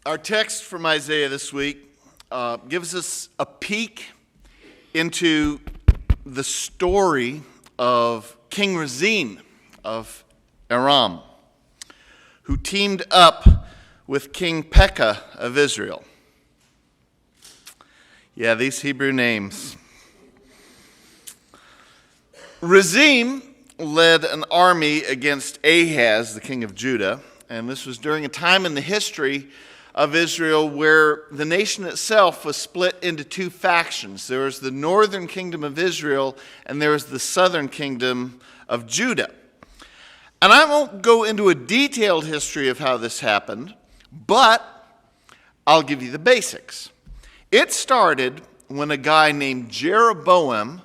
Our text from Isaiah this week gives us a peek into the story of King Rezin of Aram, who teamed up with King Pekah of Israel. Yeah, these Hebrew names. Rezin led an army against Ahaz, the king of Judah, and this was during a time in the history of Israel where the nation itself was split into two factions. There was the northern kingdom of Israel and there was the southern kingdom of Judah. And I won't go into a detailed history of how this happened, but I'll give you the basics. It started when a guy named Jeroboam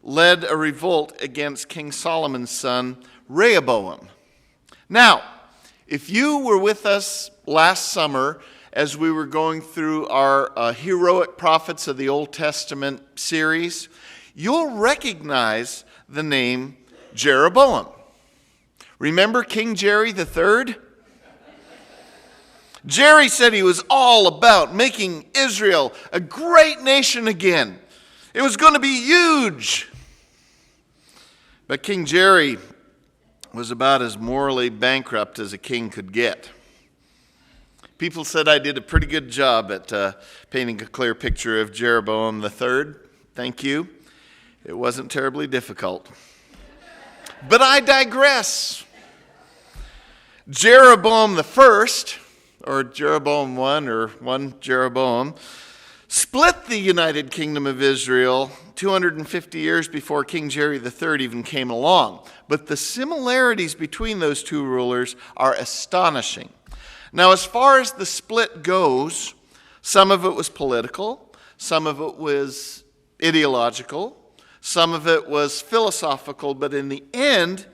led a revolt against King Solomon's son, Rehoboam. Now, if you were with us last summer as we were going through our Heroic Prophets of the Old Testament series, you'll recognize the name Jeroboam. Remember King Jerry III? Jerry said he was all about making Israel a great nation again. It was going to be huge. But King Jerry was about as morally bankrupt as a king could get. People said I did a pretty good job at painting a clear picture of Jeroboam III. Thank you. It wasn't terribly difficult. But I digress. Jeroboam I, or Jeroboam I, or one Jeroboam, split the United Kingdom of Israel 250 years before King Jerry III even came along. But the similarities between those two rulers are astonishing. Now, as far as the split goes, some of it was political, some of it was ideological, some of it was philosophical, but in the end,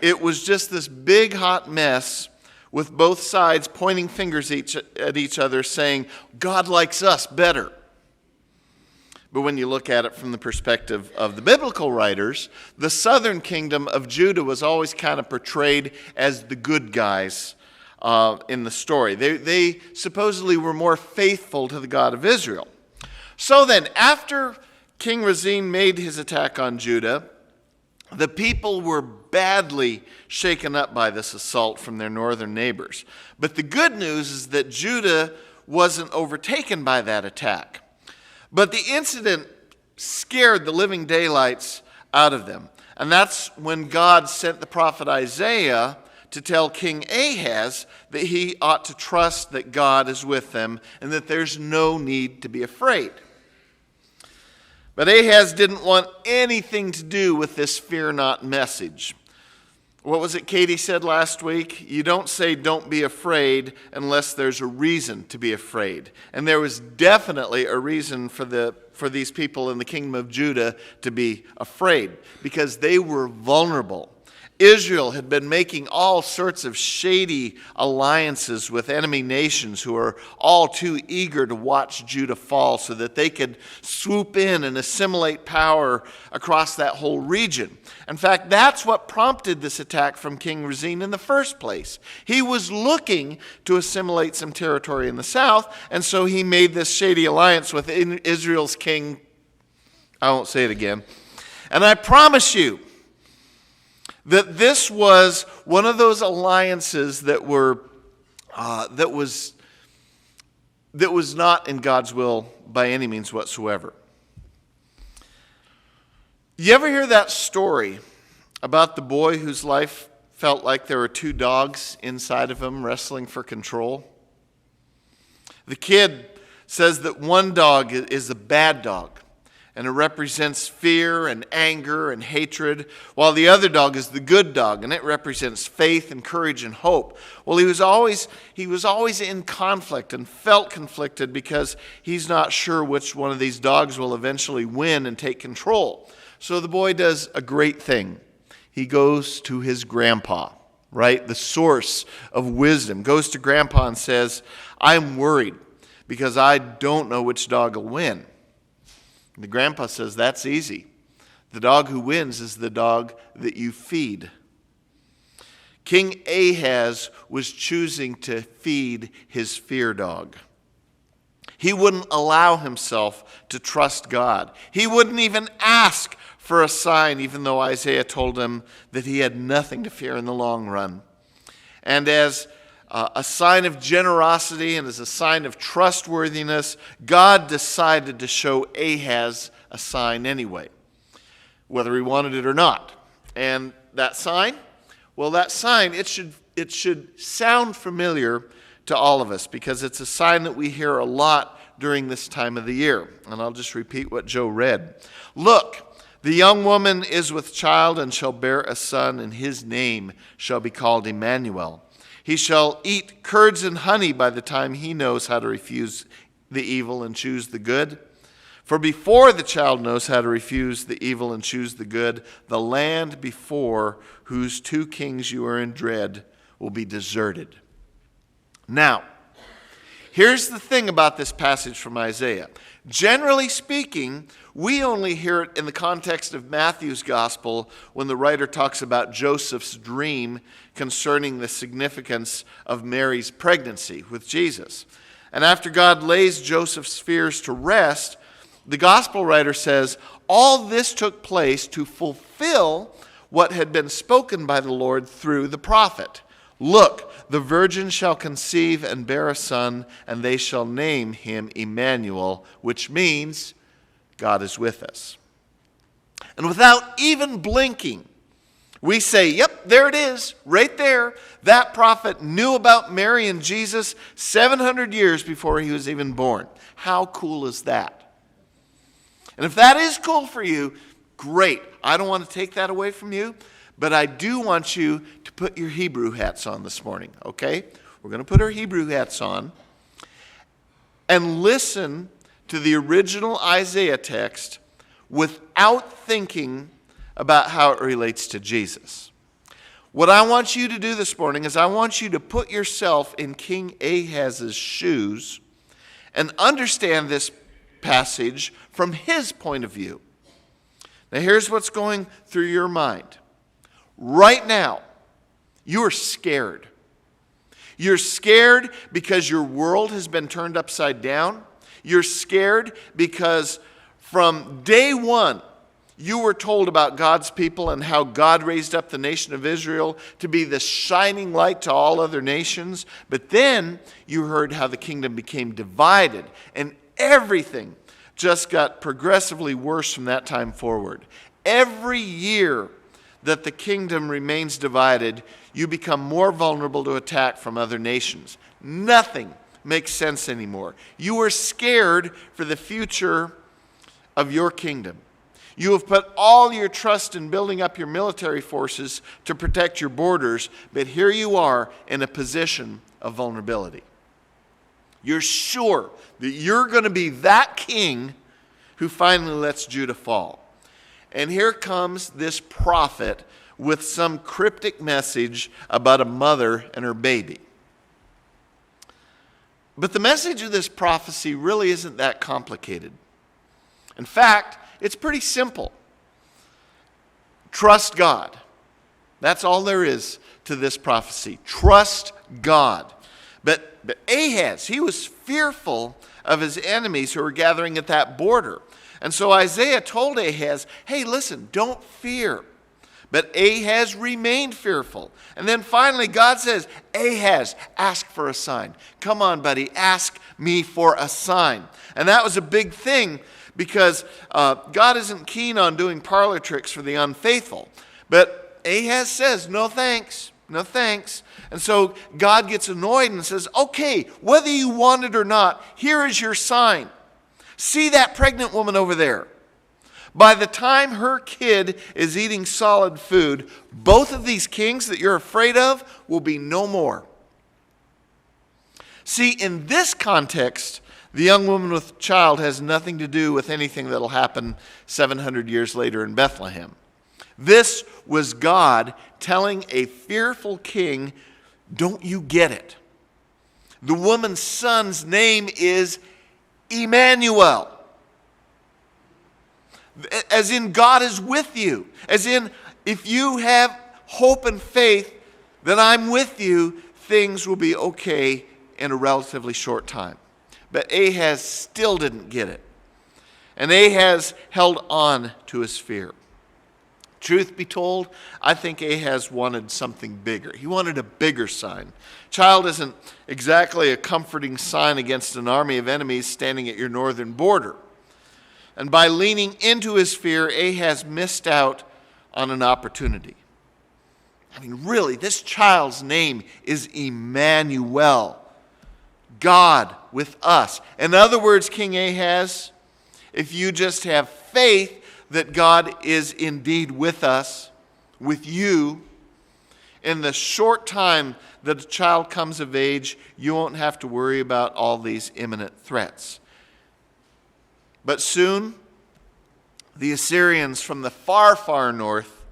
it was just this big hot mess with both sides pointing fingers at each other saying, God likes us better. But when you look at it from the perspective of the biblical writers, the southern kingdom of Judah was always kind of portrayed as the good guys in the story. They supposedly were more faithful to the God of Israel. So then, after King Rezin made his attack on Judah, the people were badly shaken up by this assault from their northern neighbors. But the good news is that Judah wasn't overtaken by that attack. But the incident scared the living daylights out of them. And that's when God sent the prophet Isaiah to tell King Ahaz that he ought to trust that God is with them and that there's no need to be afraid. But Ahaz didn't want anything to do with this fear not message. What was it Katie said last week? You don't say don't be afraid unless there's a reason to be afraid. And there was definitely a reason for these people in the kingdom of Judah to be afraid because they were vulnerable. Israel had been making all sorts of shady alliances with enemy nations who are all too eager to watch Judah fall so that they could swoop in and assimilate power across that whole region. In fact, that's what prompted this attack from King Rezin in the first place. He was looking to assimilate some territory in the south, and so he made this shady alliance with Israel's king. I won't say it again. And I promise you, that this was one of those alliances that was not in God's will by any means whatsoever. You ever hear that story about the boy whose life felt like there were two dogs inside of him wrestling for control? The kid says that one dog is a bad dog, and it represents fear and anger and hatred, while the other dog is the good dog, and it represents faith and courage and hope. Well, he was always in conflict and felt conflicted because he's not sure which one of these dogs will eventually win and take control. So the boy does a great thing. He goes to his grandpa, right? The source of wisdom. Goes to grandpa and says, I'm worried because I don't know which dog will win. The grandpa says, that's easy. The dog who wins is the dog that you feed. King Ahaz was choosing to feed his fear dog. He wouldn't allow himself to trust God. He wouldn't even ask for a sign, even though Isaiah told him that he had nothing to fear in the long run. And as a sign of generosity and as a sign of trustworthiness, God decided to show Ahaz a sign anyway, whether he wanted it or not. And that sign? Well, that sign, it should sound familiar to all of us because it's a sign that we hear a lot during this time of the year. And I'll just repeat what Joe read. Look, the young woman is with child and shall bear a son, and his name shall be called Emmanuel. He shall eat curds and honey by the time he knows how to refuse the evil and choose the good. For before the child knows how to refuse the evil and choose the good, the land before whose two kings you are in dread will be deserted. Now, here's the thing about this passage from Isaiah. Generally speaking, we only hear it in the context of Matthew's gospel when the writer talks about Joseph's dream concerning the significance of Mary's pregnancy with Jesus. And after God lays Joseph's fears to rest, the gospel writer says, all this took place to fulfill what had been spoken by the Lord through the prophet. Look, the virgin shall conceive and bear a son, and they shall name him Emmanuel, which means God is with us. And without even blinking, we say, yep, there it is, right there. That prophet knew about Mary and Jesus 700 years before he was even born. How cool is that? And if that is cool for you, great. I don't want to take that away from you. But I do want you to put your Hebrew hats on this morning, okay? We're going to put our Hebrew hats on and listen to the original Isaiah text without thinking about how it relates to Jesus. What I want you to do this morning is I want you to put yourself in King Ahaz's shoes and understand this passage from his point of view. Now here's what's going through your mind. Right now, you are scared. You're scared because your world has been turned upside down. You're scared because from day one, you were told about God's people and how God raised up the nation of Israel to be the shining light to all other nations. But then you heard how the kingdom became divided, and everything just got progressively worse from that time forward. Every year that the kingdom remains divided, you become more vulnerable to attack from other nations. Nothing makes sense anymore. You are scared for the future of your kingdom. You have put all your trust in building up your military forces to protect your borders, but here you are in a position of vulnerability. You're sure that you're going to be that king who finally lets Judah fall. And here comes this prophet with some cryptic message about a mother and her baby. But the message of this prophecy really isn't that complicated. In fact, it's pretty simple. Trust God. That's all there is to this prophecy. Trust God. But Ahaz, he was fearful of his enemies who were gathering at that border. And so Isaiah told Ahaz, hey, listen, don't fear. But Ahaz remained fearful. And then finally God says, Ahaz, ask for a sign. Come on, buddy, ask me for a sign. And that was a big thing because God isn't keen on doing parlor tricks for the unfaithful. But Ahaz says, no thanks, no thanks. And so God gets annoyed and says, okay, whether you want it or not, here is your sign. See that pregnant woman over there. By the time her kid is eating solid food, both of these kings that you're afraid of will be no more. See, in this context, the young woman with child has nothing to do with anything that'll happen 700 years later in Bethlehem. This was God telling a fearful king, don't you get it? The woman's son's name is Emmanuel. As in, God is with you. As in, if you have hope and faith, that I'm with you, things will be okay in a relatively short time. But Ahaz still didn't get it. And Ahaz held on to his fear. Truth be told, I think Ahaz wanted something bigger. He wanted a bigger sign. Child isn't exactly a comforting sign against an army of enemies standing at your northern border. And by leaning into his fear, Ahaz missed out on an opportunity. I mean, really, this child's name is Emmanuel, God with us. In other words, King Ahaz, if you just have faith that God is indeed with us, with you, in the short time that a child comes of age, you won't have to worry about all these imminent threats. But soon, the Assyrians from the far, far north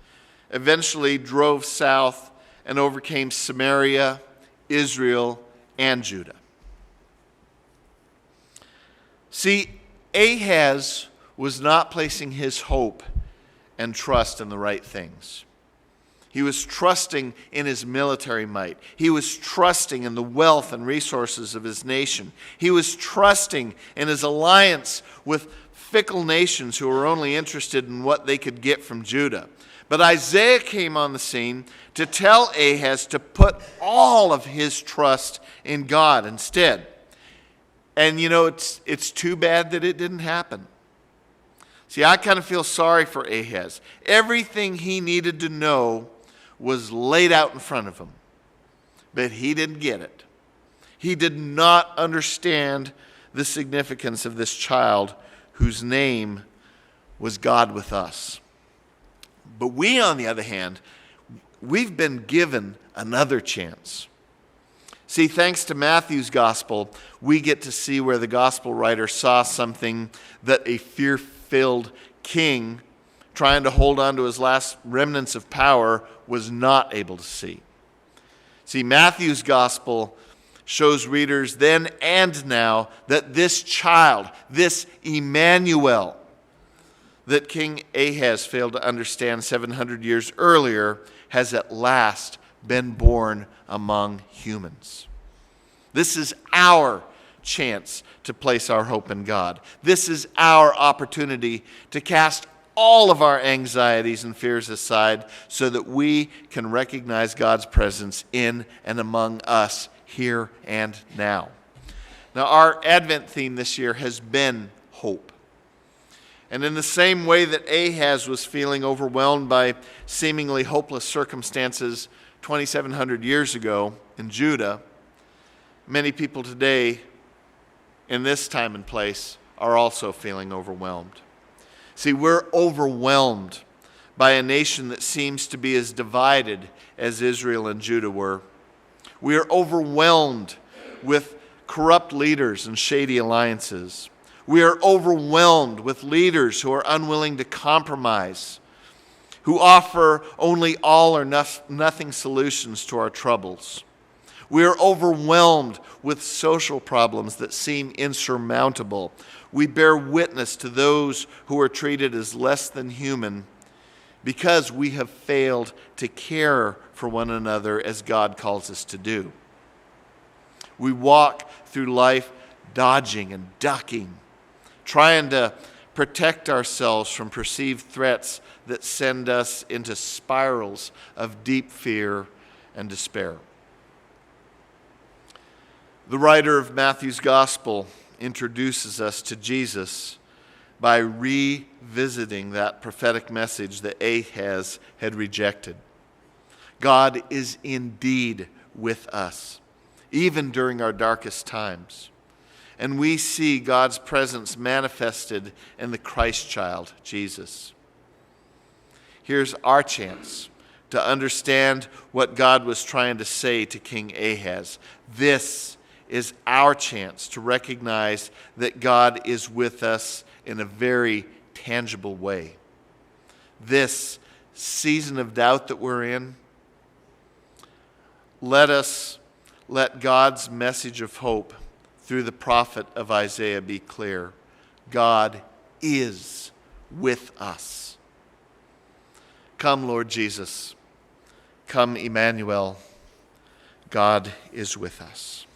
eventually drove south and overcame Samaria, Israel, and Judah. See, Ahaz was not placing his hope and trust in the right things. He was trusting in his military might. He was trusting in the wealth and resources of his nation. He was trusting in his alliance with fickle nations who were only interested in what they could get from Judah. But Isaiah came on the scene to tell Ahaz to put all of his trust in God instead. And you know, it's too bad that it didn't happen. See, I kind of feel sorry for Ahaz. Everything he needed to know was laid out in front of him, but he didn't get it. He did not understand the significance of this child whose name was God with us. But we, on the other hand, we've been given another chance. See, thanks to Matthew's gospel, we get to see where the gospel writer saw something that a fear-filled king trying to hold on to his last remnants of power was not able to see. See, Matthew's gospel shows readers then and now that this child, this Emmanuel, that King Ahaz failed to understand 700 years earlier, has at last been born among humans. This is our chance to place our hope in God. This is our opportunity to cast all of our anxieties and fears aside so that we can recognize God's presence in and among us here and now. Now, our Advent theme this year has been hope. And in the same way that Ahaz was feeling overwhelmed by seemingly hopeless circumstances 2,700 years ago in Judah, many people today in this time and place are also feeling overwhelmed. See, we're overwhelmed by a nation that seems to be as divided as Israel and Judah were. We are overwhelmed with corrupt leaders and shady alliances. We are overwhelmed with leaders who are unwilling to compromise, who offer only all or nothing solutions to our troubles. We are overwhelmed with social problems that seem insurmountable. We bear witness to those who are treated as less than human because we have failed to care for one another as God calls us to do. We walk through life dodging and ducking, trying to protect ourselves from perceived threats that send us into spirals of deep fear and despair. The writer of Matthew's gospel introduces us to Jesus by revisiting that prophetic message that Ahaz had rejected. God is indeed with us, even during our darkest times. And we see God's presence manifested in the Christ child, Jesus. Here's our chance to understand what God was trying to say to King Ahaz. This is our chance to recognize that God is with us in a very tangible way. This season of doubt that we're in, let God's message of hope through the prophet of Isaiah be clear. God is with us. Come, Lord Jesus. Come, Emmanuel. God is with us.